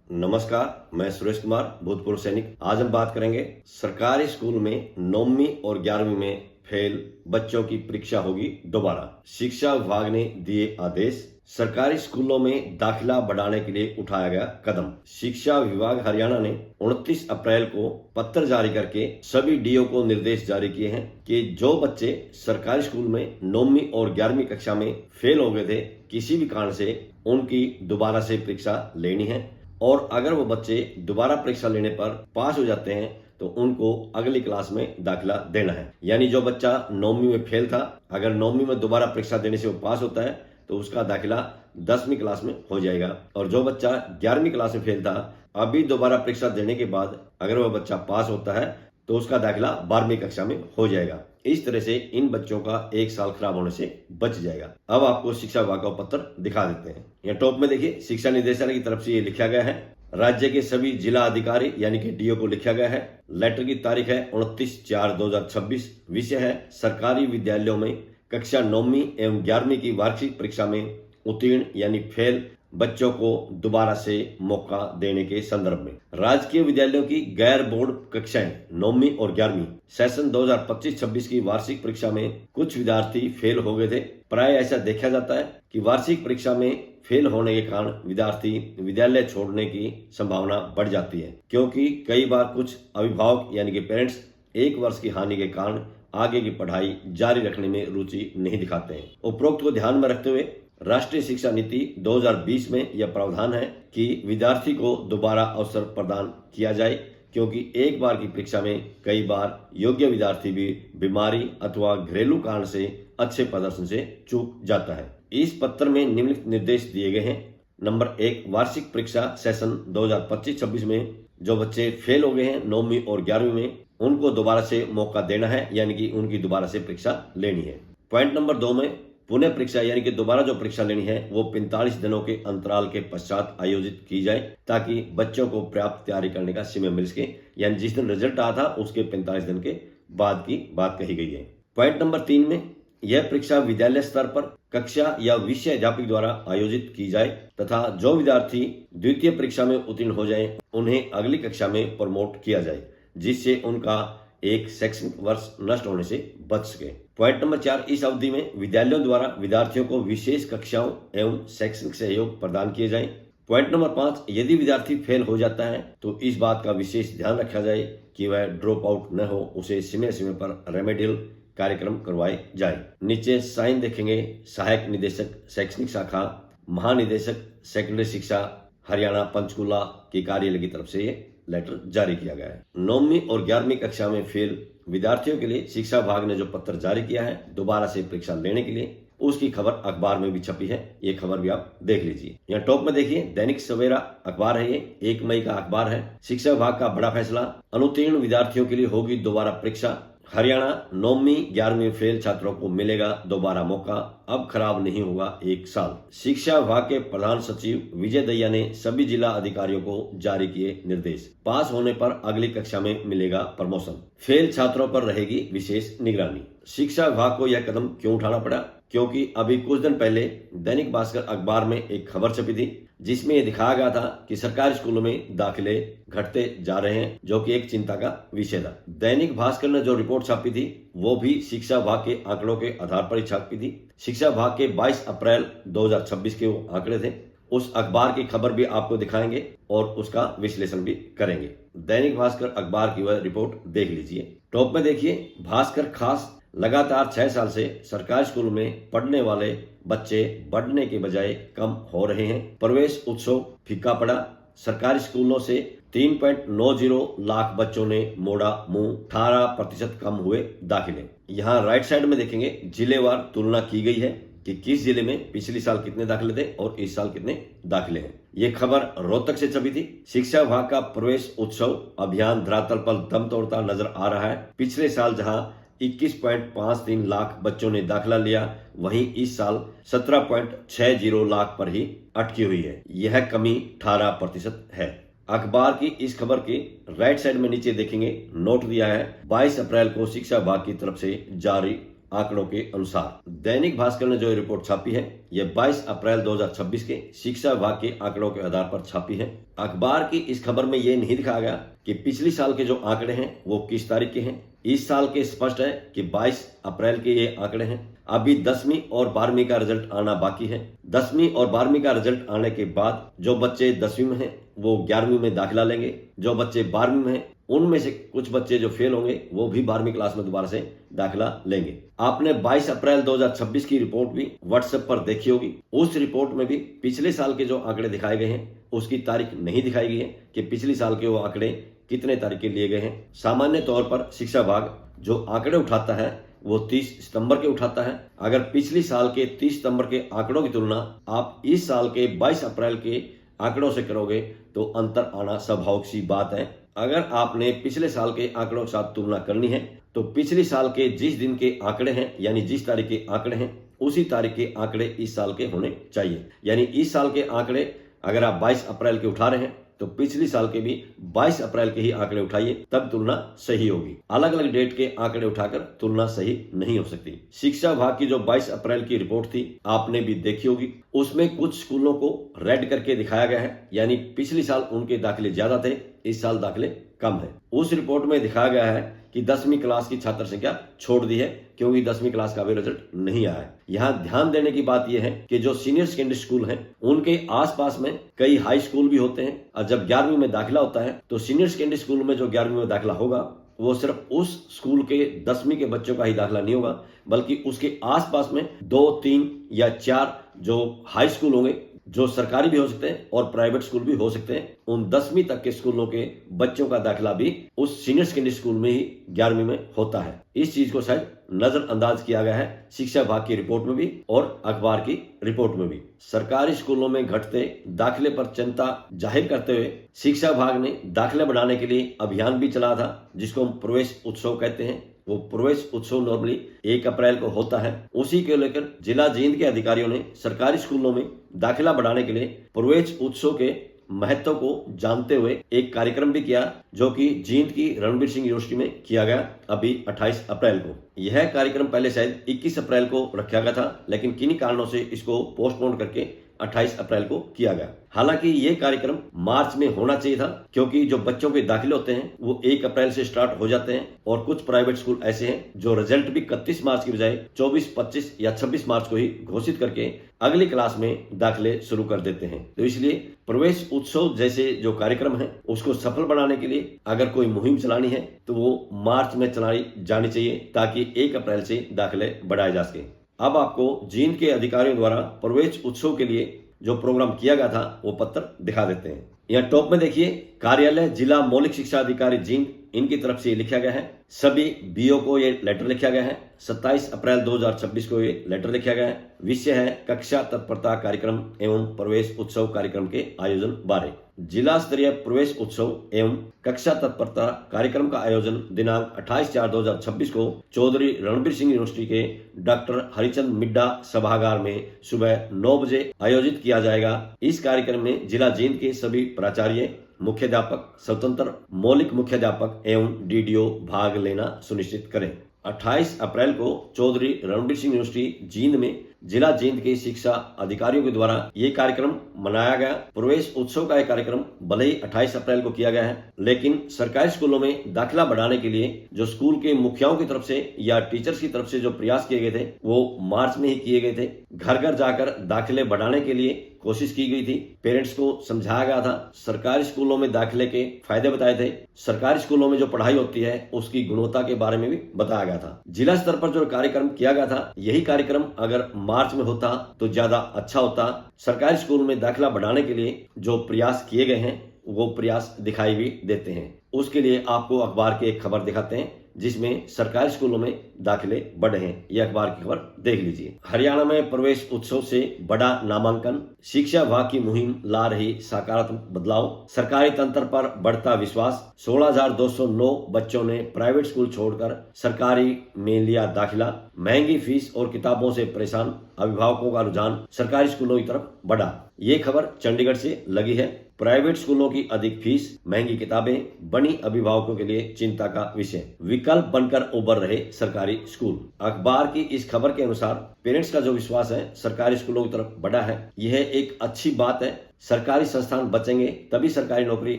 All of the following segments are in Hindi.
नमस्कार, मैं सुरेश कुमार, भूतपूर्व सैनिक। आज हम बात करेंगे सरकारी स्कूल में 9वीं और 11वीं में फेल बच्चों की परीक्षा होगी दोबारा। शिक्षा विभाग ने दिए आदेश। सरकारी स्कूलों में दाखिला बढ़ाने के लिए उठाया गया कदम। शिक्षा विभाग हरियाणा ने 29 अप्रैल को पत्र जारी करके सभी डीओ को निर्देश जारी किए हैं कि जो बच्चे सरकारी स्कूल में 9वीं और 11वीं कक्षा में फेल हो गए थे किसी भी कारण से, उनकी दोबारा से परीक्षा लेनी है। और अगर वो बच्चे दोबारा परीक्षा लेने पर पास हो जाते हैं तो उनको अगली क्लास में दाखिला देना है। यानी जो बच्चा 9वीं में फेल था, अगर 9वीं में दोबारा परीक्षा देने से वो पास होता है तो उसका दाखिला 10वीं क्लास में हो जाएगा। और जो बच्चा 11वीं क्लास में फेल था, अभी दोबारा परीक्षा देने के बाद अगर वह बच्चा पास होता है तो उसका दाखिला 12वीं कक्षा में हो जाएगा। इस तरह से इन बच्चों का एक साल खराब होने से बच जाएगा। अब आपको शिक्षा विभाग का पत्र दिखा देते हैं। यहाँ टॉप में देखिए, शिक्षा निदेशालय की तरफ से ये लिखा गया है। राज्य के सभी जिला अधिकारी यानी कि डीओ को लिखा गया है। लेटर की तारीख है 29/4/2026। विषय है सरकारी विद्यालयों में कक्षा 9वीं एवं 11वीं की वार्षिक परीक्षा में उत्तीर्ण यानी फेल बच्चों को दोबारा से मौका देने के संदर्भ में। राजकीय विद्यालयों की गैर बोर्ड कक्षाएं 9वीं और 11वीं सेशन 2025-26 की वार्षिक परीक्षा में कुछ विद्यार्थी फेल हो गए थे। प्राय ऐसा देखा जाता है कि वार्षिक परीक्षा में फेल होने के कारण विद्यार्थी विद्यालय छोड़ने की संभावना बढ़ जाती है, क्योंकि कई बार कुछ अभिभावक यानी कि पेरेंट्स 1 वर्ष की हानि के कारण आगे की पढ़ाई जारी रखने में रुचि नहीं दिखाते हैं। उपरोक्त को ध्यान में रखते हुए राष्ट्रीय शिक्षा नीति 2020 में यह प्रावधान है कि विद्यार्थी को दोबारा अवसर प्रदान किया जाए, क्योंकि एक बार की परीक्षा में कई बार योग्य विद्यार्थी भी बीमारी अथवा घरेलू कारण से अच्छे प्रदर्शन से चूक जाता है। इस पत्र में निम्नलिखित निर्देश दिए गए हैं। नंबर 1, वार्षिक परीक्षा सेशन 2025-26 में जो बच्चे फेल हो गए हैं 9वीं और 11वीं में, उनको दोबारा से मौका देना है, यानी कि उनकी दोबारा से परीक्षा लेनी है। पॉइंट नंबर 2 में पुनः परीक्षा यानी कि दोबारा जो परीक्षा लेनी है वो 45 दिनों के अंतराल के पश्चात आयोजित की जाए, ताकि बच्चों को पर्याप्त तैयारी करने का समय मिल सके। यानी जिस दिन रिजल्ट आया था उसके 45 दिन के बाद की बात कही गई है। पॉइंट नंबर 3 में यह परीक्षा विद्यालय स्तर पर कक्षा या विषय अध्यापक द्वारा आयोजित की जाए तथा जो विद्यार्थी द्वितीय परीक्षा में उत्तीर्ण हो जाए उन्हें अगली कक्षा में प्रमोट किया जाए, जिससे उनका एक शैक्षणिक वर्ष नष्ट होने से बच सके। पॉइंट नंबर 4, इस अवधि में विद्यालयों द्वारा विद्यार्थियों को विशेष कक्षाओं एवं शैक्षणिक सहयोग प्रदान किए जाए। पॉइंट नंबर 5, यदि विद्यार्थी फेल हो जाता है तो इस बात का विशेष ध्यान रखा जाए कि वह ड्रॉप आउट न हो, उसे समय समय पर रेमेडियल कार्यक्रम करवाए जाए। नीचे साइन देखेंगे, सहायक निदेशक शैक्षणिक शाखा, महानिदेशक सेकेंडरी शिक्षा हरियाणा पंचकुला की कार्यालय की तरफ से ये लेटर जारी किया गया है। 9वीं और 11वीं कक्षा में फेल विद्यार्थियों के लिए शिक्षा विभाग ने जो पत्र जारी किया है दोबारा से परीक्षा लेने के लिए, उसकी खबर अखबार में भी छपी है। ये खबर भी आप देख लीजिए। यहाँ टॉप में देखिए, दैनिक सवेरा अखबार है, ये 1 मई का अखबार है। शिक्षा विभाग का बड़ा फैसला, अनुत्तीर्ण विद्यार्थियों के लिए होगी दोबारा परीक्षा। हरियाणा 9वीं 11वीं फेल छात्रों को मिलेगा दोबारा मौका, अब खराब नहीं होगा एक साल। शिक्षा विभाग के प्रधान सचिव विजय दहिया ने सभी जिला अधिकारियों को जारी किए निर्देश। पास होने पर अगली कक्षा में मिलेगा प्रमोशन, फेल छात्रों पर रहेगी विशेष निगरानी। शिक्षा विभाग को यह कदम क्यों उठाना पड़ा? क्योंकि अभी कुछ दिन पहले दैनिक भास्कर अखबार में एक खबर छपी थी जिसमें यह दिखाया गया था कि सरकारी स्कूलों में दाखिले घटते जा रहे हैं, जो कि एक चिंता का विषय था। दैनिक भास्कर ने जो रिपोर्ट छापी थी वो भी शिक्षा विभाग के आंकड़ों के आधार पर ही छापी थी। शिक्षा विभाग के 22 अप्रैल 2026 के वो आंकड़े थे। उस अखबार की खबर भी आपको दिखाएंगे और उसका विश्लेषण भी करेंगे। दैनिक भास्कर अखबार की वह रिपोर्ट देख लीजिए। टॉप में देखिए, भास्कर खास, लगातार 6 साल से सरकारी स्कूल में पढ़ने वाले बच्चे बढ़ने के बजाय कम हो रहे हैं। प्रवेश उत्सव फीका पड़ा। सरकारी स्कूलों से 3.90 लाख बच्चों ने मोड़ा मुंह, 18% कम हुए दाखिले। यहाँ राइट साइड में देखेंगे जिलेवार तुलना की गई है कि किस जिले में पिछले साल कितने दाखिले थे और इस साल कितने दाखिले हैं। ये खबर रोहतक से छपी थी। शिक्षा विभाग का प्रवेश उत्सव अभियान धरातल पर दम तोड़ता नजर आ रहा है। पिछले साल जहां 21.53 लाख बच्चों ने दाखिला लिया, वहीं इस साल 17.60 लाख पर ही अटकी हुई है। यह कमी 18% है। अखबार की इस खबर के राइट साइड में नीचे देखेंगे, नोट दिया है 22 अप्रैल को शिक्षा विभाग की तरफ से जारी आंकड़ों के अनुसार। दैनिक भास्कर ने जो रिपोर्ट छापी है यह 22 अप्रैल 2026 के शिक्षा विभाग के आंकड़ों के आधार पर छापी है। अखबार की इस खबर में यह नहीं दिखाया गया कि पिछली साल के जो आंकड़े हैं वो किस तारीख के हैं। इस साल के स्पष्ट है कि 22 अप्रैल के ये आंकड़े हैं। अभी 10वीं और 12वीं का रिजल्ट आना बाकी है। 10वीं और 12वीं का रिजल्ट आने के बाद जो बच्चे 10वीं में हैं वो 11वीं में दाखिला लेंगे। जो बच्चे 12वीं में हैं उनमें से कुछ बच्चे जो फेल होंगे वो भी 12वीं क्लास में दोबारा से दाखिला लेंगे। आपने 22 अप्रैल 2026 की रिपोर्ट भी व्हाट्सएप पर देखी होगी। उस रिपोर्ट में भी पिछले साल के जो आंकड़े दिखाए गए हैं उसकी तारीख नहीं दिखाई गई है कि पिछली साल के वो आंकड़े कितने तारीख के लिए गए हैं। सामान्य तौर पर शिक्षा विभाग जो आंकड़े उठाता है वो 30 सितंबर के उठाता है। अगर पिछली साल के 30 सितंबर के आंकड़ों की तुलना आप इस साल के 22 अप्रैल के आंकड़ों से करोगे तो अंतर आना स्वाभाविक सी बात है। अगर आपने पिछले साल के आंकड़ों के साथ तुलना करनी है तो पिछले साल के जिस दिन के आंकड़े हैं यानी जिस तारीख के आंकड़े हैं उसी तारीख के आंकड़े इस साल के होने चाहिए। यानी इस साल के आंकड़े अगर आप 22 अप्रैल के उठा रहे हैं तो पिछले साल के भी 22 अप्रैल के ही आंकड़े उठाइए, तब तुलना सही होगी। अलग अलग डेट के आंकड़े उठाकर तुलना सही नहीं हो सकती। शिक्षा विभाग की जो 22 अप्रैल की रिपोर्ट थी आपने भी देखी होगी। उसमें कुछ स्कूलों को रेड करके दिखाया गया है, यानी पिछले साल उनके दाखिले ज्यादा थे, इस साल दाखिले कम है। उस रिपोर्ट में दिखाया गया है कि 10वीं क्लास की छात्र संख्या छोड़ दी है क्योंकि 10वीं क्लास का भी रिजल्ट नहीं आया है। यहाँ ध्यान देने की बात यह है कि जो सीनियर सेकेंडरी स्कूल हैं उनके आसपास में कई हाई स्कूल भी होते हैं और जब 11वीं में दाखिला होता है तो सीनियर सेकेंडरी स्कूल में जो 11वीं में दाखिला होगा वो सिर्फ उस स्कूल के 10वीं के बच्चों का ही दाखिला नहीं होगा, बल्कि उसके आसपास में 2, 3 या 4 जो हाई स्कूल होंगे, जो सरकारी भी हो सकते हैं और प्राइवेट स्कूल भी हो सकते हैं, उन 10वीं तक के स्कूलों के बच्चों का दाखिला भी उस सीनियर सेकेंडरी स्कूल में ही 11वीं में होता है। इस चीज को शायद नजरअंदाज किया गया है शिक्षा विभाग की रिपोर्ट में भी और अखबार की रिपोर्ट में भी। सरकारी स्कूलों में घटते दाखिले पर चिंता जाहिर करते हुए शिक्षा विभाग ने दाखिले बढ़ाने के लिए अभियान भी चलाया था, जिसको हम प्रवेश उत्सव कहते हैं। वो प्रवेश उत्सव नॉर्मली 1 अप्रैल को होता है। उसी को लेकर जिला जींद के अधिकारियों ने सरकारी स्कूलों में दाखिला बढ़ाने के लिए प्रवेश उत्सव के महत्व को जानते हुए एक कार्यक्रम भी किया, जो कि जींद की रणबीर सिंह यूनिवर्सिटी में किया गया अभी 28 अप्रैल को। यह कार्यक्रम पहले शायद 21 अप्रैल को रखा गया था, लेकिन किन्हीं कारणों से इसको पोस्टपोन करके 28 अप्रैल को किया गया। हालांकि ये कार्यक्रम मार्च में होना चाहिए था, क्योंकि जो बच्चों के दाखिले होते हैं वो 1 अप्रैल से स्टार्ट हो जाते हैं और कुछ प्राइवेट स्कूल ऐसे हैं जो रिजल्ट भी 31 मार्च की बजाय 24, 25 या 26 मार्च को ही घोषित करके अगली क्लास में दाखिले शुरू कर देते हैं। तो इसलिए प्रवेश उत्सव जैसे जो कार्यक्रम है उसको सफल बनाने के लिए अगर कोई मुहिम चलानी है तो वो मार्च में चलाई जानी चाहिए, ताकि 1 अप्रैल से दाखिले बढ़ाए जा सके। अब आपको जींद के अधिकारियों द्वारा प्रवेश उत्सव के लिए जो प्रोग्राम किया गया था वो पत्र दिखा देते हैं। यहाँ टॉप में देखिए, कार्यालय जिला मौलिक शिक्षा अधिकारी जींद, इनकी तरफ से लिखा गया है। सभी बीओ को ये लेटर लिखा गया है। 27 अप्रैल 2026 को ये लेटर लिखा गया है। विषय है कक्षा तत्परता कार्यक्रम एवं प्रवेश उत्सव कार्यक्रम के आयोजन बारे। जिला स्तरीय प्रवेश उत्सव एवं कक्षा तत्परता कार्यक्रम का आयोजन दिनांक 28/4/2026 को चौधरी रणबीर सिंह यूनिवर्सिटी के डॉक्टर हरिचंद मिड्डा सभागार में सुबह 9 बजे आयोजित किया जाएगा। इस कार्यक्रम में जिला जींद के सभी प्राचार्य, मुख्याध्यापक, स्वतंत्र मौलिक मुख्याध्यापक एवं डीडीओ भाग लेना सुनिश्चित करें। 28 अप्रैल को चौधरी रणबीर सिंह यूनिवर्सिटी जींद में जिला जींद के शिक्षा अधिकारियों के द्वारा ये कार्यक्रम मनाया गया। प्रवेश उत्सव का यह कार्यक्रम भले ही 28 अप्रैल को किया गया है, लेकिन सरकारी स्कूलों में दाखिला बढ़ाने के लिए जो स्कूल के मुखियाओं की तरफ से या टीचर्स की तरफ से जो प्रयास किए गए थे वो मार्च में ही किए गए थे। घर घर जाकर दाखिले बढ़ाने के लिए कोशिश की गई थी। पेरेंट्स को समझाया गया था, सरकारी स्कूलों में दाखिले के फायदे बताए थे, सरकारी स्कूलों में जो पढ़ाई होती है उसकी गुणवत्ता के बारे में भी बताया गया था। जिला स्तर पर जो कार्यक्रम किया गया था, यही कार्यक्रम अगर मार्च में होता तो ज्यादा अच्छा होता। सरकारी स्कूल में दाखिला बढ़ाने के लिए जो प्रयास किए गए हैं वो प्रयास दिखाई भी देते हैं। उसके लिए आपको अखबार की एक खबर दिखाते हैं जिसमें सरकारी स्कूलों में दाखिले बढ़े हैं। यह अखबार की खबर देख लीजिए। हरियाणा में प्रवेश उत्सव से बड़ा नामांकन, शिक्षा विभाग की मुहिम ला रही सकारात्मक बदलाव, सरकारी तंत्र पर बढ़ता विश्वास। 16,209 बच्चों ने प्राइवेट स्कूल छोड़कर सरकारी में लिया दाखिला। महंगी फीस और किताबों से परेशान अभिभावकों का रुझान सरकारी स्कूलों की तरफ बढ़ा। ये खबर चंडीगढ़ से लगी है। प्राइवेट स्कूलों की अधिक फीस, महंगी किताबें बनी अभिभावकों के लिए चिंता का विषय। विकल्प बनकर उभर रहे सरकारी स्कूल। अखबार की इस खबर के अनुसार पेरेंट्स का जो विश्वास है सरकारी स्कूलों की तरफ बढ़ा है। यह एक अच्छी बात है। सरकारी संस्थान बचेंगे तभी सरकारी नौकरी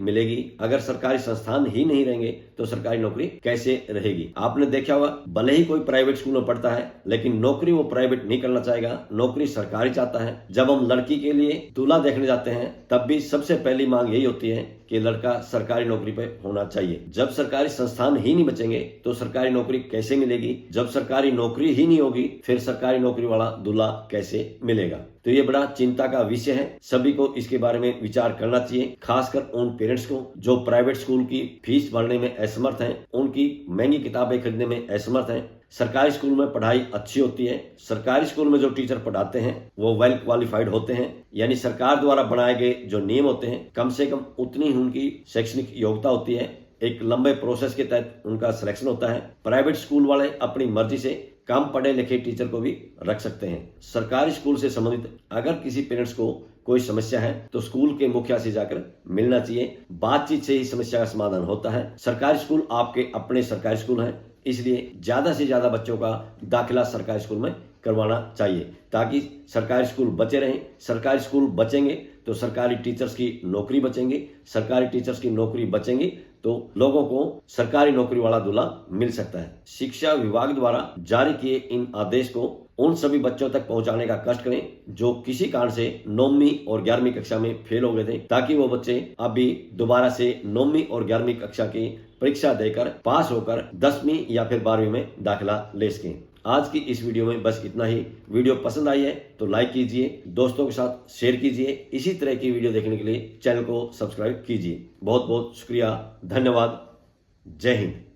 मिलेगी। अगर सरकारी संस्थान ही नहीं रहेंगे तो सरकारी नौकरी कैसे रहेगी। आपने देखा होगा, भले ही कोई प्राइवेट स्कूल में पढ़ता है लेकिन नौकरी वो प्राइवेट नहीं करना चाहेगा, नौकरी सरकारी चाहता है। जब हम लड़की के लिए दूल्हा देखने जाते हैं तब भी सबसे पहली मांग यही होती है कि लड़का सरकारी नौकरी पे होना चाहिए। जब सरकारी संस्थान ही नहीं बचेंगे तो सरकारी नौकरी कैसे मिलेगी। जब सरकारी नौकरी ही नहीं होगी फिर सरकारी नौकरी वाला दूल्हा कैसे मिलेगा। तो ये बड़ा चिंता का विषय है। सभी को इसके बारे में विचार करना चाहिए, खासकर उन पेरेंट्स को जो प्राइवेट स्कूल की फीस भरने में असमर्थ हैं, उनकी महंगी किताबें खरीदने में असमर्थ हैं। सरकारी स्कूल में पढ़ाई अच्छी होती है। सरकारी स्कूल में जो टीचर पढ़ाते हैं वो वेल क्वालिफाइड होते हैं, यानी सरकार द्वारा बनाए गए जो नियम होते हैं कम से कम उतनी ही उनकी शैक्षणिक योग्यता होती है। एक लंबे प्रोसेस के तहत उनका सिलेक्शन होता है। प्राइवेट स्कूल वाले अपनी मर्जी से कम पढ़े लिखे टीचर को भी रख सकते हैं। सरकारी स्कूल से संबंधित अगर किसी पेरेंट्स को कोई समस्या है तो स्कूल के मुखिया से जाकर मिलना चाहिए। बातचीत से ही समस्या का समाधान होता है। सरकारी स्कूल आपके अपने सरकारी स्कूल हैं, इसलिए ज्यादा से ज्यादा बच्चों का दाखिला सरकारी स्कूल में करवाना चाहिए ताकि सरकारी स्कूल बचे रहें। सरकारी स्कूल बचेंगे तो सरकारी टीचर्स की नौकरी बचेंगी। सरकारी टीचर्स की नौकरी बचेंगी तो लोगों को सरकारी नौकरी वाला दूल्हा मिल सकता है। शिक्षा विभाग द्वारा जारी किए इन आदेश को उन सभी बच्चों तक पहुंचाने का कष्ट करें जो किसी कारण से 9वीं और 11वीं कक्षा में फेल हो गए थे, ताकि वो बच्चे अभी दोबारा से 9वीं और 11वीं कक्षा की परीक्षा देकर पास होकर 10वीं या फिर 12वीं में दाखिला ले सकें। आज की इस वीडियो में बस इतना ही। वीडियो पसंद आई है तो लाइक कीजिए, दोस्तों के साथ शेयर कीजिए। इसी तरह की वीडियो देखने के लिए चैनल को सब्सक्राइब कीजिए। बहुत बहुत शुक्रिया, धन्यवाद, जय हिंद।